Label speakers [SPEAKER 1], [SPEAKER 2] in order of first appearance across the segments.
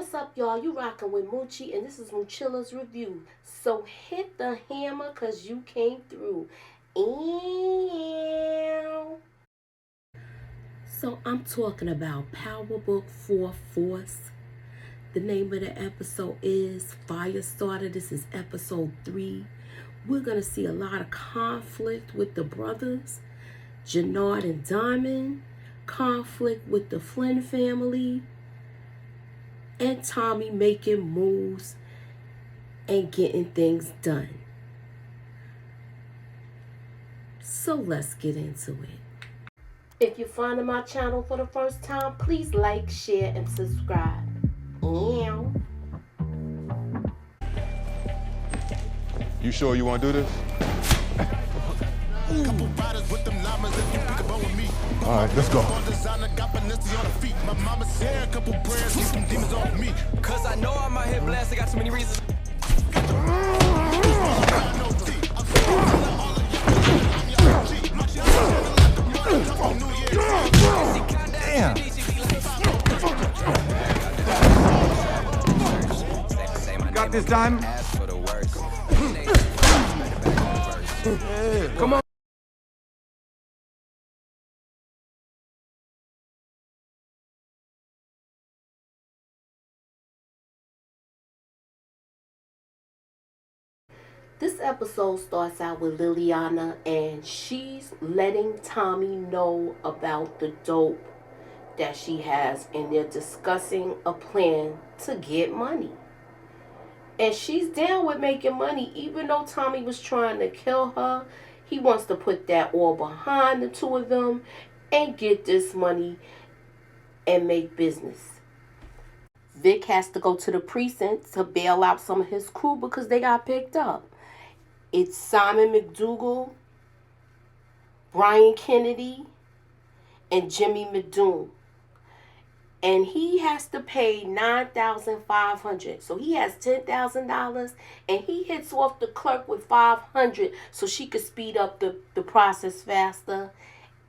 [SPEAKER 1] What's up, y'all? You rocking with Moochie, and this is Moochilla's review. So hit the hammer, cause you came through. Ew. So I'm talking about Power Book 4 Force. The name of the episode is Firestarter. This is episode 3. We're gonna see a lot of conflict with the brothers, Jannard and Diamond, conflict with the Flynn family, and Tommy making moves and getting things done. So let's get into it. If you're finding my channel for the first time, please like, share, and subscribe. Ew.
[SPEAKER 2] You sure you want to do this? All right, let's go.
[SPEAKER 3] Cause I know I'm out here blessed, I got so many reasons.
[SPEAKER 2] Damn. Got this time? Come on.
[SPEAKER 1] This episode starts out with Liliana, and she's letting Tommy know about the dope that she has, and they're discussing a plan to get money. And she's down with making money, even though Tommy was trying to kill her. He wants to put that all behind the two of them and get this money and make business. Vic has to go to the precinct to bail out some of his crew because they got picked up. It's Simon McDougal, Brian Kennedy, and Jimmy McDoom. And he has to pay $9,500. So he has $10,000, and he hits off the clerk with $500 so she could speed up the process faster.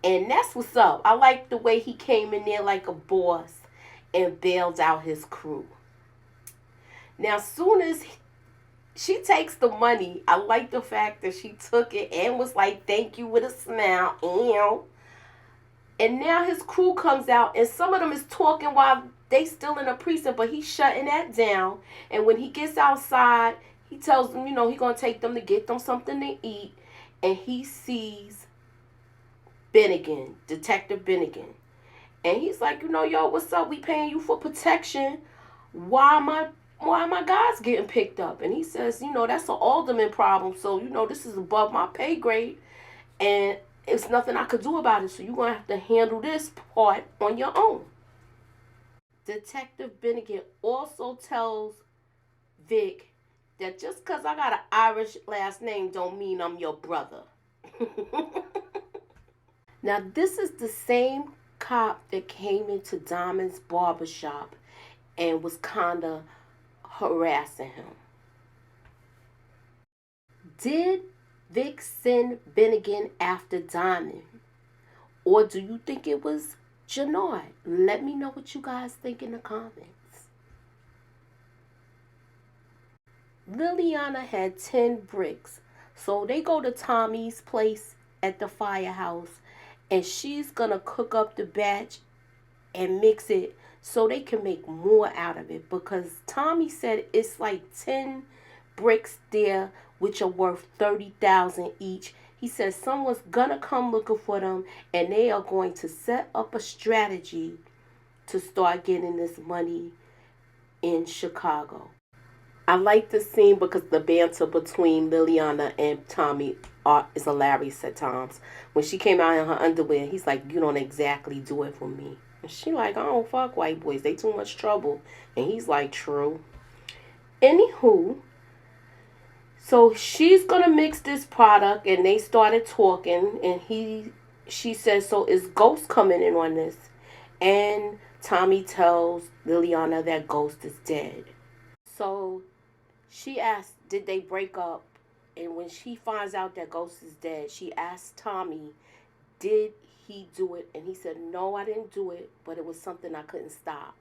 [SPEAKER 1] And that's what's up. I like the way he came in there like a boss and bailed out his crew. Now, as soon as she takes the money, I like the fact that she took it and was like, thank you, with a smile. Ew. And now his crew comes out, and some of them is talking while they still in the precinct, but he's shutting that down. And when he gets outside, he tells them, he's going to take them to get them something to eat. And he sees Bennigan, Detective Bennigan. And he's like, yo, what's up? We paying you for protection. Why am my guys getting picked up? And he says, that's an alderman problem. So, this is above my pay grade. And it's nothing I could do about it. So you're going to have to handle this part on your own. Detective Bennigan also tells Vic that just because I got an Irish last name don't mean I'm your brother. Now, this is the same cop that came into Diamond's barbershop and was kind of harassing him. Did Vic send Bennigan after Diamond? Or do you think it was Jannard? Let me know what you guys think in the comments. Liliana had 10 bricks. So they go to Tommy's place at the firehouse, and she's going to cook up the batch and mix it so they can make more out of it. Because Tommy said it's like 10 bricks there, which are worth $30,000 each. He says someone's gonna come looking for them, and they are going to set up a strategy to start getting this money in Chicago. I like the scene because the banter between Liliana and Tommy is hilarious at times. When she came out in her underwear, he's like, you don't exactly do it for me. And she like, I don't fuck white boys. They too much trouble. And he's like, true. Anywho, so she's going to mix this product, and they started talking, and she says, so is Ghost coming in on this? And Tommy tells Liliana that Ghost is dead. So she asked, did they break up? And when she finds out that Ghost is dead, she asked Tommy, did he do it? And he said, no, I didn't do it, but it was something I couldn't stop.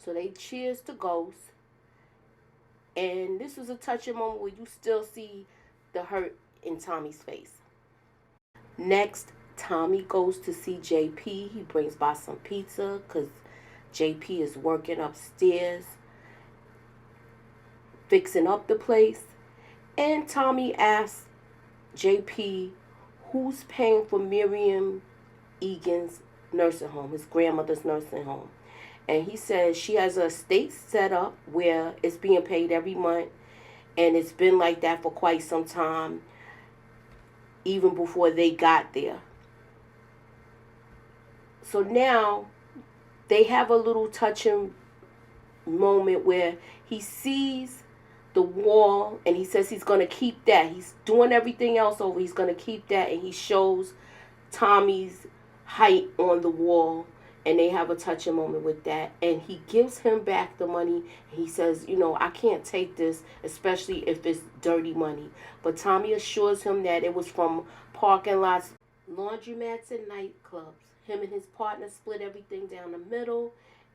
[SPEAKER 1] So they cheers to Ghost. And this was a touching moment where you still see the hurt in Tommy's face. Next, Tommy goes to see JP. He brings by some pizza because JP is working upstairs, fixing up the place. And Tommy asks JP who's paying for Miriam Egan's nursing home, his grandmother's nursing home. And he says she has a estate set up where it's being paid every month. And it's been like that for quite some time, even before they got there. So now they have a little touching moment where he sees the wall and he says he's going to keep that. He's doing everything else over. He's going to keep that. And he shows Tommy's height on the wall. And they have a touching moment with that. And he gives him back the money. He says, you know, I can't take this, especially if it's dirty money. But Tommy assures him that it was from parking lots, laundromats, and nightclubs. Him and his partner split everything down the middle.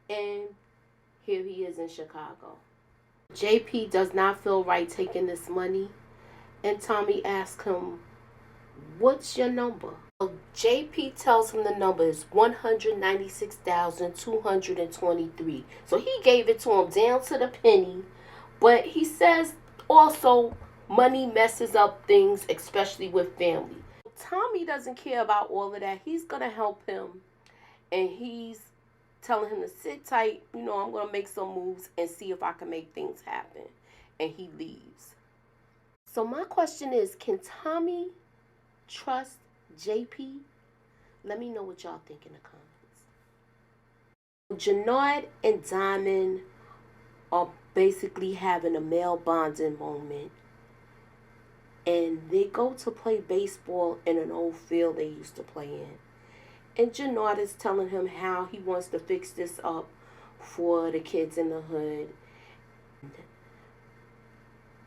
[SPEAKER 1] And here he is in Chicago. JP does not feel right taking this money. And Tommy asks him, what's your number? JP tells him the number is $196,223. So he gave it to him down to the penny. But he says also money messes up things, especially with family. Tommy doesn't care about all of that. He's going to help him. And he's telling him to sit tight. You know, I'm going to make some moves and see if I can make things happen. And he leaves. So my question is, can Tommy trust JP? Let me know what y'all think in the comments. Jannard and Diamond are basically having a male bonding moment. And they go to play baseball in an old field they used to play in. And Jannard is telling him how he wants to fix this up for the kids in the hood.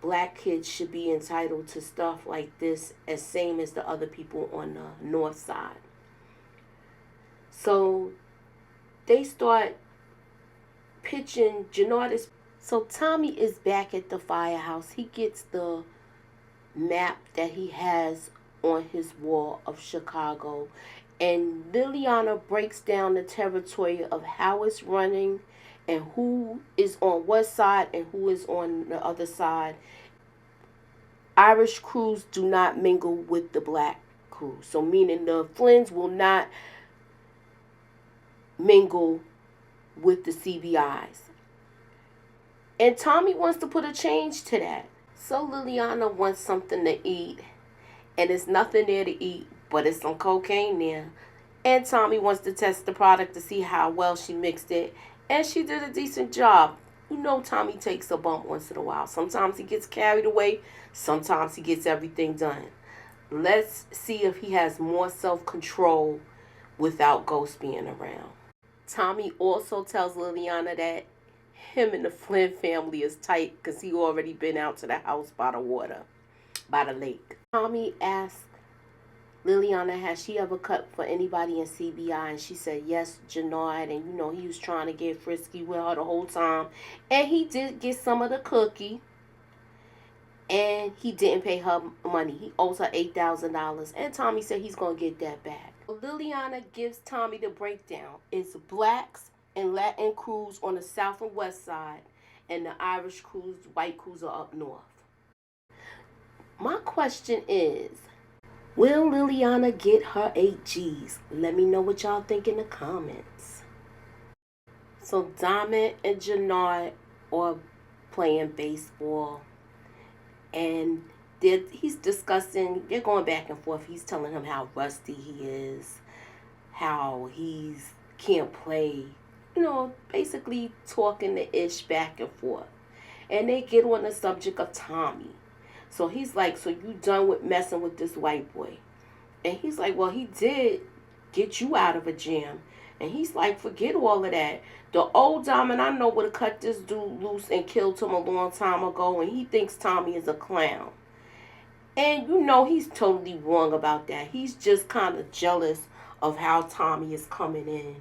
[SPEAKER 1] Black kids should be entitled to stuff like this as same as the other people on the north side. So they start pitching. So Tommy is back at the firehouse. He gets the map that he has on his wall of Chicago. And Liliana breaks down the territory of how it's running and who is on what side and who is on the other side. Irish crews do not mingle with the black crew. So meaning the Flynns will not mingle with the CBIs. And Tommy wants to put a change to that. So Liliana wants something to eat. And there's nothing there to eat, but it's some cocaine there. And Tommy wants to test the product to see how well she mixed it. And she did a decent job. You know Tommy takes a bump once in a while. Sometimes he gets carried away. Sometimes he gets everything done. Let's see if he has more self-control without Ghost being around. Tommy also tells Liliana that him and the Flynn family is tight because he already been out to the house by the water, by the lake. Tommy asks Liliana, has she ever cut for anybody in CBI? And she said, yes, Jannard. And, you know, he was trying to get frisky with her the whole time. And he did get some of the cookie. And he didn't pay her money. He owes her $8,000. And Tommy said he's going to get that back. Liliana gives Tommy the breakdown. It's blacks and Latin crews on the south and west side. And the Irish crews, white crews are up north. My question is, will Liliana get her 8 G's? Let me know what y'all think in the comments. So Diamond and Jannard are playing baseball. And he's discussing, they're going back and forth. He's telling him how rusty he is. How he can't play. You know, basically talking the ish back and forth. And they get on the subject of Tommy. So he's like, so you done with messing with this white boy? And he's like, well, he did get you out of a jam. And he's like, forget all of that. The old Diamond I know would have cut this dude loose and killed him a long time ago. And he thinks Tommy is a clown. And you know he's totally wrong about that. He's just kind of jealous of how Tommy is coming in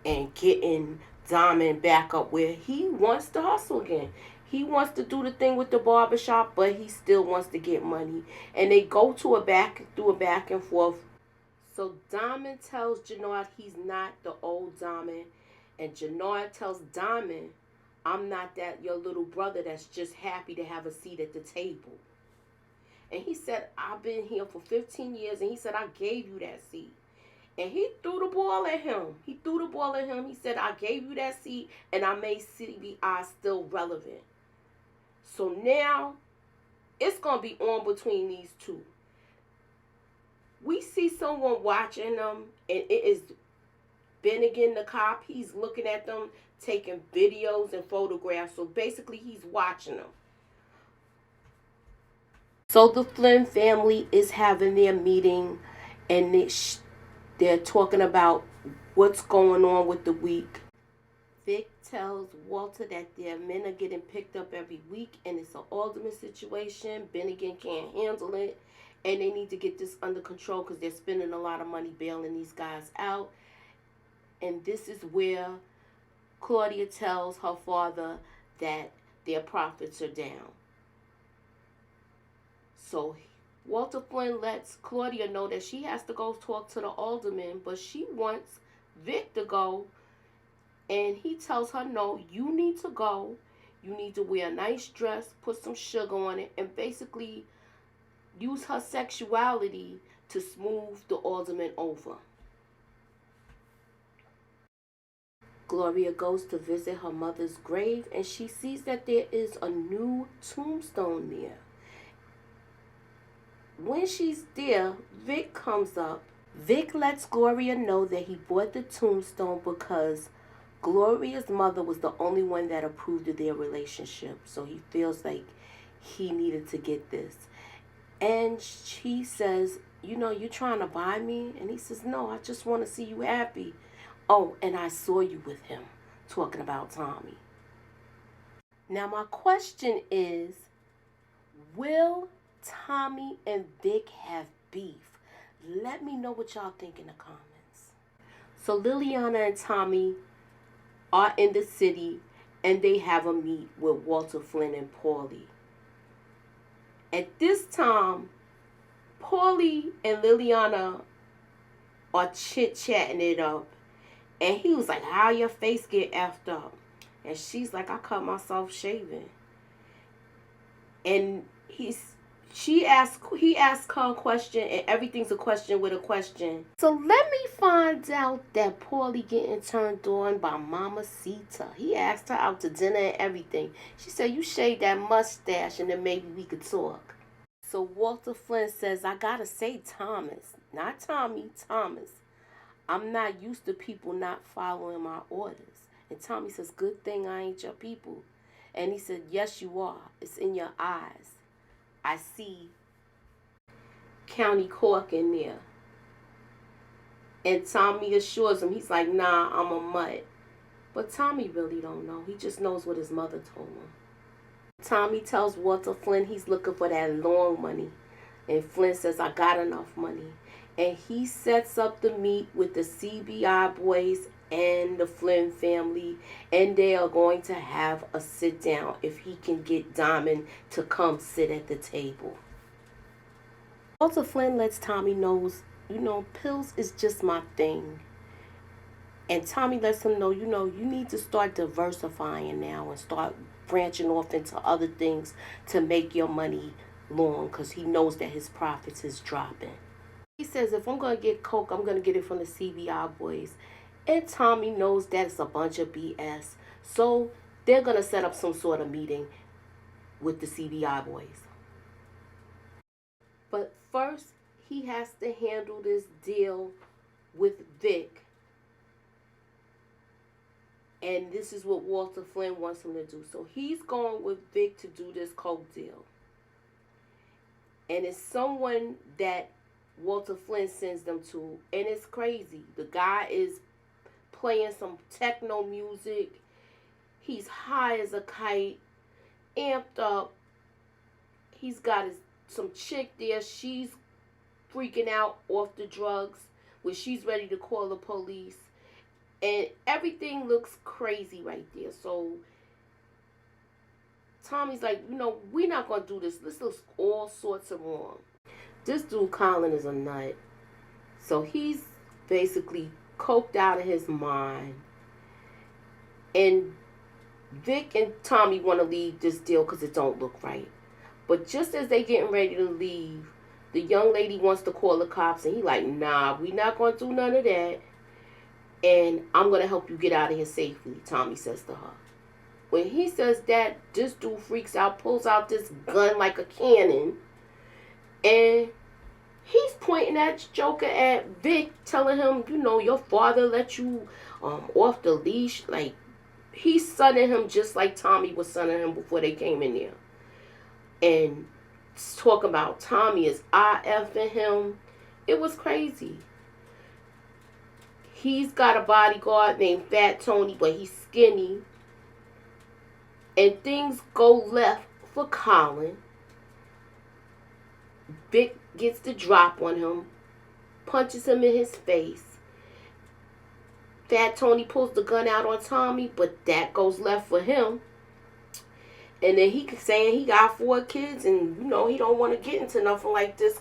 [SPEAKER 1] and getting Diamond back up where he wants to hustle again. He wants to do the thing with the barbershop, but he still wants to get money. And they go to a back and forth. So Diamond tells Jannard he's not the old Diamond. And Jannard tells Diamond, I'm not that your little brother that's just happy to have a seat at the table. And he said, I've been here for 15 years. And he said, I gave you that seat. And he threw the ball at him. He said, I gave you that seat and I made CBI still relevant. So now it's going to be on between these two. We see someone watching them, and it is Bennigan, the cop. He's looking at them, taking videos and photographs. So basically, he's watching them. So the Flynn family is having their meeting, and they're talking about what's going on with the week. Vic tells Walter that their men are getting picked up every week, and it's an alderman situation. Bennigan can't handle it, and they need to get this under control because they're spending a lot of money bailing these guys out. And this is where Claudia tells her father that their profits are down. So Walter Flynn lets Claudia know that she has to go talk to the alderman, but she wants Vic to go. And he tells her, no, you need to go. You need to wear a nice dress, put some sugar on it, and basically use her sexuality to smooth the alderman over. Gloria goes to visit her mother's grave, and she sees that there is a new tombstone there. When she's there, Vic comes up. Vic lets Gloria know that he bought the tombstone because Gloria's mother was the only one that approved of their relationship. So he feels like he needed to get this. And she says, you know, you trying to buy me? And he says, no, I just want to see you happy. Oh, and I saw you with him talking about Tommy. Now my question is, will Tommy and Vic have beef? Let me know what y'all think in the comments. So Liliana and Tommy are in the city, and they have a meet with Walter Flynn and Paulie. At this time, Paulie and Liliana are chit-chatting it up. And he was like, how your face get effed up? And she's like, I cut myself shaving. And he asked her a question, and everything's a question with a question. So let me find out that Paulie getting turned on by Mama Sita. He asked her out to dinner and everything. She said, you shave that mustache and then maybe we could talk. So Walter Flynn says, I gotta say Thomas, not Tommy, Thomas. I'm not used to people not following my orders. And Tommy says, good thing I ain't your people. And he said, yes, you are. It's in your eyes. I see County Cork in there. And Tommy assures him, he's like, nah, I'm a mutt. But Tommy really don't know. He just knows what his mother told him. Tommy tells Walter Flynn he's looking for that long money. And Flynn says, I got enough money. And he sets up the meet with the CBI boys and the Flynn family, and they are going to have a sit down if he can get Diamond to come sit at the table. Walter Flynn lets Tommy know, you know, pills is just my thing. And Tommy lets him know, you know, you need to start diversifying now and start branching off into other things to make your money long, because he knows that his profits is dropping. He says, if I'm going to get coke, I'm going to get it from the CBI boys. And Tommy knows that it's a bunch of BS. So they're going to set up some sort of meeting with the CBI boys. But first, he has to handle this deal with Vic. And this is what Walter Flynn wants him to do. So he's going with Vic to do this coke deal. And it's someone that Walter Flynn sends them to. And it's crazy. The guy is playing some techno music. He's high as a kite, amped up. He's got some chick there. She's freaking out off the drugs, where she's ready to call the police. And everything looks crazy right there. So Tommy's like, we're not going to do this. This looks all sorts of wrong. This dude, Colin, is a nut. So he's basically coked out of his mind. And Vic and Tommy want to leave this deal because it don't look right. But just as they getting ready to leave, the young lady wants to call the cops. And he like, nah, we not going to do none of that. And I'm going to help you get out of here safely, Tommy says to her. When he says that, this dude freaks out, pulls out this gun like a cannon. And he's pointing that joker at Vic, telling him, your father let you off the leash. Like, he's sunning him just like Tommy was sunning him before they came in there. And talking about Tommy is IFing him. It was crazy. He's got a bodyguard named Fat Tony, but he's skinny. And things go left for Colin. Vic gets the drop on him, punches him in his face. Fat Tony pulls the gun out on Tommy, but that goes left for him. And then he saying he got 4 kids and, he don't want to get into nothing like this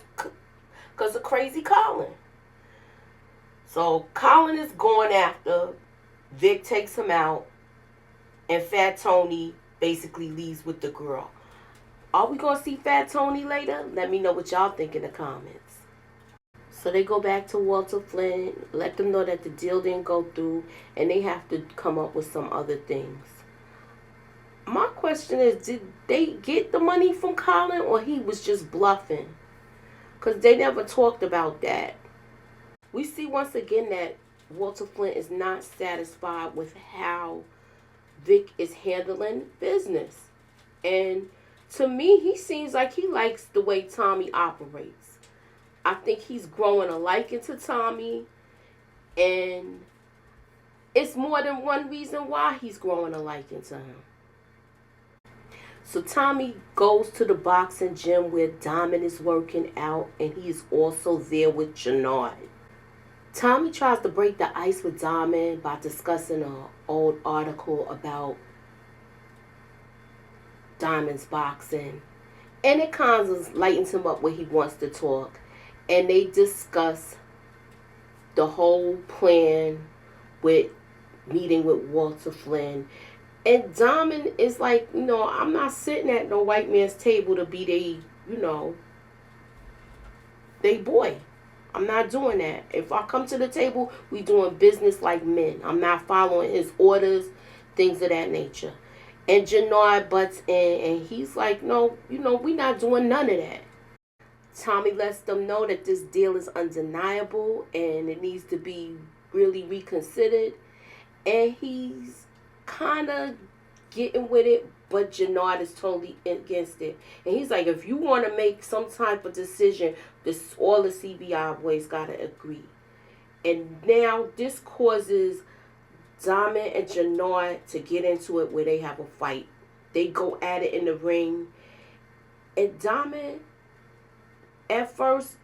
[SPEAKER 1] because of crazy Colin. So Colin is going after. Vic takes him out. And Fat Tony basically leaves with the girl. Are we going to see Fat Tony later? Let me know what y'all think in the comments. So they go back to Walter Flynn, let them know that the deal didn't go through, and they have to come up with some other things. My question is, did they get the money from Colin, or he was just bluffing? Because they never talked about that. We see once again that Walter Flynn is not satisfied with how Vic is handling business. And to me, he seems like he likes the way Tommy operates. I think he's growing a liking to Tommy. And it's more than one reason why he's growing a liking to him. So Tommy goes to the boxing gym where Diamond is working out. And he is also there with Jannard. Tommy tries to break the ice with Diamond by discussing an old article about Diamond's boxing. And it kind of lightens him up when he wants to talk. And they discuss the whole plan with meeting with Walter Flynn. And Diamond is like, I'm not sitting at no white man's table to be they boy. I'm not doing that. If I come to the table, we doing business like men. I'm not following his orders, things of that nature. And Jannard butts in, and he's like, no, we not doing none of that. Tommy lets them know that this deal is undeniable, and it needs to be really reconsidered. And he's kind of getting with it, but Jannard is totally against it. And he's like, if you want to make some type of decision, all the CBI boys got to agree. And now this causes Diamond and Jannard to get into it where they have a fight. They go at it in the ring. And Diamond, at first,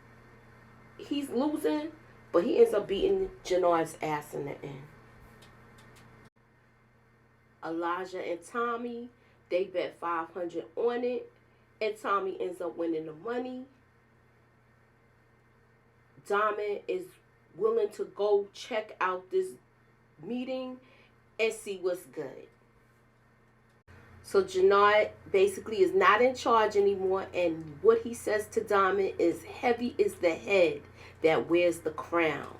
[SPEAKER 1] he's losing, but he ends up beating Jannard's ass in the end. Elijah and Tommy, they bet $500 on it, and Tommy ends up winning the money. Diamond is willing to go check out this meeting and see what's good. So Jannard basically is not in charge anymore, and what he says to Diamond is, heavy is the head that wears the crown.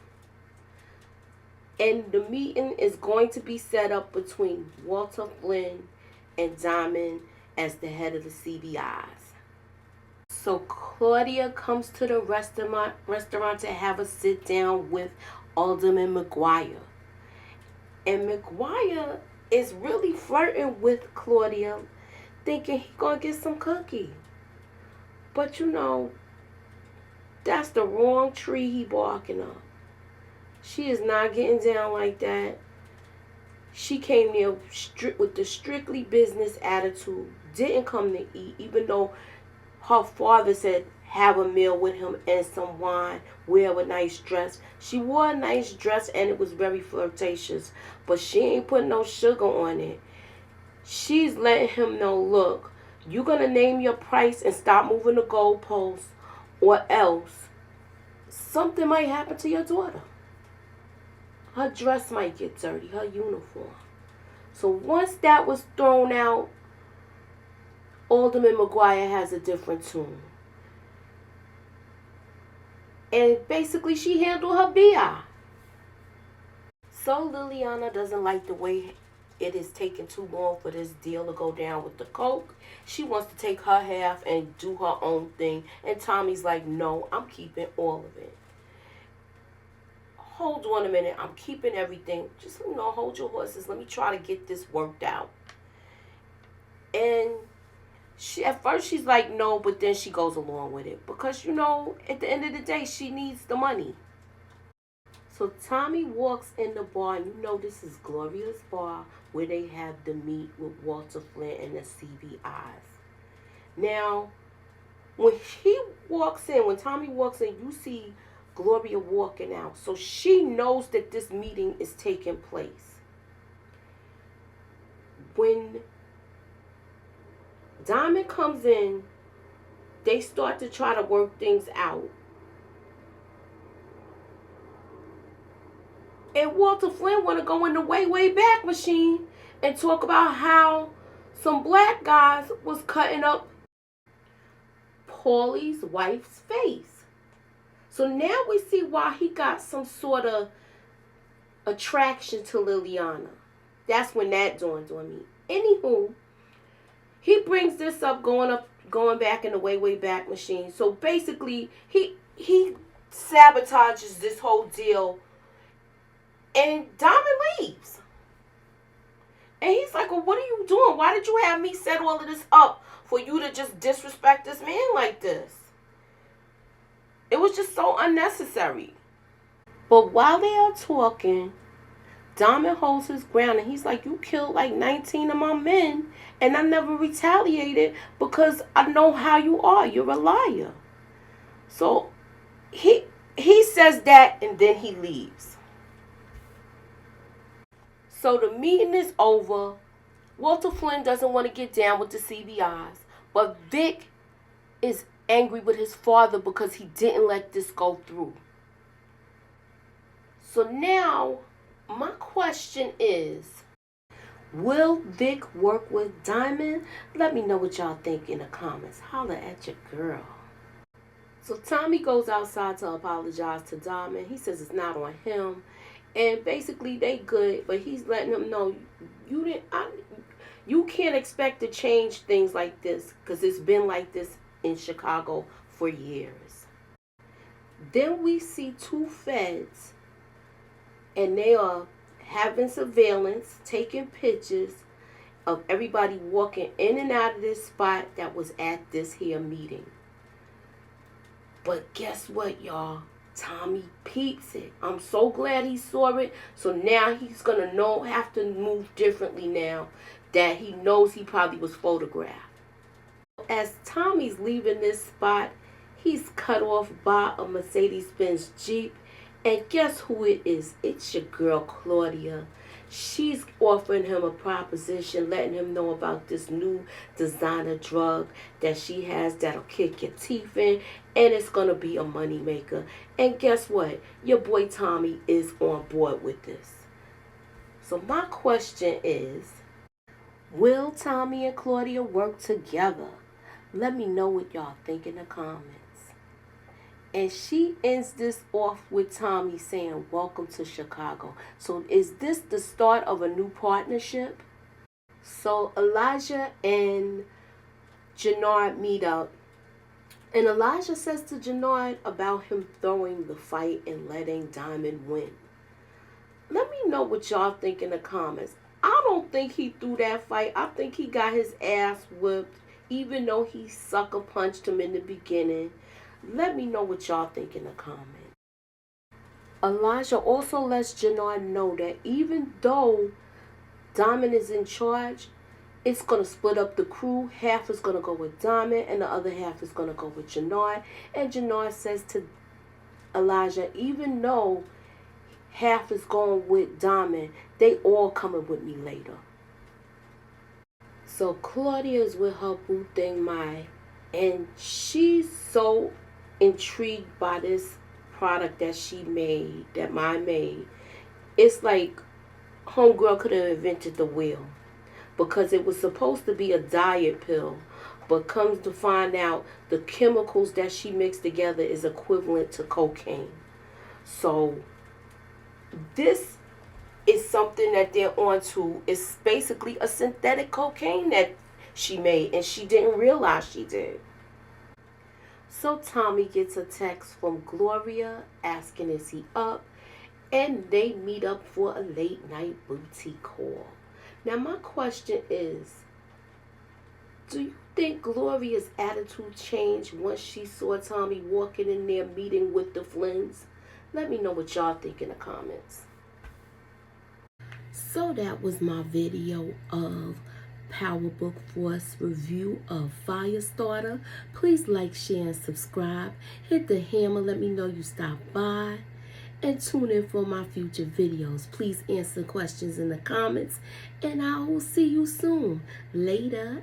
[SPEAKER 1] And the meeting is going to be set up between Walter Flynn and Diamond as the head of the CBIs. So Claudia comes to the restaurant to have a sit down with Alderman McGuire. And McGuire is really flirting with Claudia, thinking he gonna get some cookie. But that's the wrong tree he barking up. She is not getting down like that. She came there with the strictly business attitude, didn't come to eat, even though her father said, have a meal with him and some wine, wear a nice dress. She wore a nice dress and it was very flirtatious, but she ain't putting no sugar on it. She's letting him know, look, you're going to name your price and stop moving the goalposts, or else something might happen to your daughter. Her dress might get dirty, her uniform. So once that was thrown out, Alderman McGuire has a different tune. And basically she handled her BI. So Liliana doesn't like the way it is taking too long for this deal to go down with the coke. She wants to take her half and do her own thing. And Tommy's like, no, I'm keeping all of it. Hold on a minute, I'm keeping everything. Just, hold your horses. Let me try to get this worked out. And at first she's like, no, but then she goes along with it. Because, at the end of the day, she needs the money. So Tommy walks in the bar, and this is Gloria's bar, where they have the meet with Walter Flint and the CBIs. Now, when Tommy walks in, you see Gloria walking out. So she knows that this meeting is taking place. When Diamond comes in, they start to try to work things out. And Walter Flynn want to go in the way, way back machine and talk about how some black guys was cutting up Paulie's wife's face. So now we see why he got some sort of attraction to Liliana. That's when that dawned on me. Anywho, he brings this up going back in the way, way back machine. So basically, he sabotages this whole deal. And Diamond leaves. And he's like, well, what are you doing? Why did you have me set all of this up for you to just disrespect this man like this? It was just so unnecessary. But while they are talking, Diamond holds his ground. And he's like, you killed like 19 of my men. And I never retaliated because I know how you are. You're a liar. So he says that and then he leaves. So the meeting is over. Walter Flynn doesn't want to get down with the CBIs. But Vic is angry with his father because he didn't let this go through. So now, my question is, will Vic work with Diamond? Let me know what y'all think in the comments. Holla at your girl. So Tommy goes outside to apologize to Diamond. He says it's not on him. And basically they good, but he's letting them know you can't expect to change things like this because it's been like this in Chicago for years. Then we see two feds and they are having surveillance, taking pictures of everybody walking in and out of this spot that was at this here meeting. But guess what, y'all? Tommy peeps it. I'm so glad he saw it. So now he's going to have to move differently now that he knows he probably was photographed. As Tommy's leaving this spot, he's cut off by a Mercedes-Benz Jeep. And guess who it is? It's your girl, Claudia. She's offering him a proposition, letting him know about this new designer drug that she has that'll kick your teeth in, and it's going to be a money maker. And guess what? Your boy Tommy is on board with this. So my question is, will Tommy and Claudia work together? Let me know what y'all think in the comments. And she ends this off with Tommy saying, welcome to Chicago. So is this the start of a new partnership? So Elijah and Jannard meet up. And Elijah says to Jannard about him throwing the fight and letting Diamond win. Let me know what y'all think in the comments. I don't think he threw that fight. I think he got his ass whipped, even though he sucker punched him in the beginning. Let me know what y'all think in the comments. Elijah also lets Jannard know that even though Diamond is in charge, it's going to split up the crew. Half is going to go with Diamond and the other half is going to go with Jannard. And Jannard says to Elijah, even though half is going with Diamond, they all coming with me later. So Claudia is with her boo thing, Mai, and she's so intrigued by this product that she made, that Mai made. It's like homegirl could have invented the wheel, because it was supposed to be a diet pill, but comes to find out the chemicals that she mixed together is equivalent to cocaine. So this is something that they're on to. It's basically a synthetic cocaine that she made, and she didn't realize she did. So Tommy gets a text from Gloria asking is he up, and they meet up for a late night boutique haul. Now my question is, do you think Gloria's attitude changed once she saw Tommy walking in there meeting with the Flynns? Let me know what y'all think in the comments. So that was my video of Power Book Force review of Firestarter. Please like, share, and subscribe. Hit the hammer. Let me know you stopped by. And tune in for my future videos. Please answer questions in the comments. And I will see you soon. Later.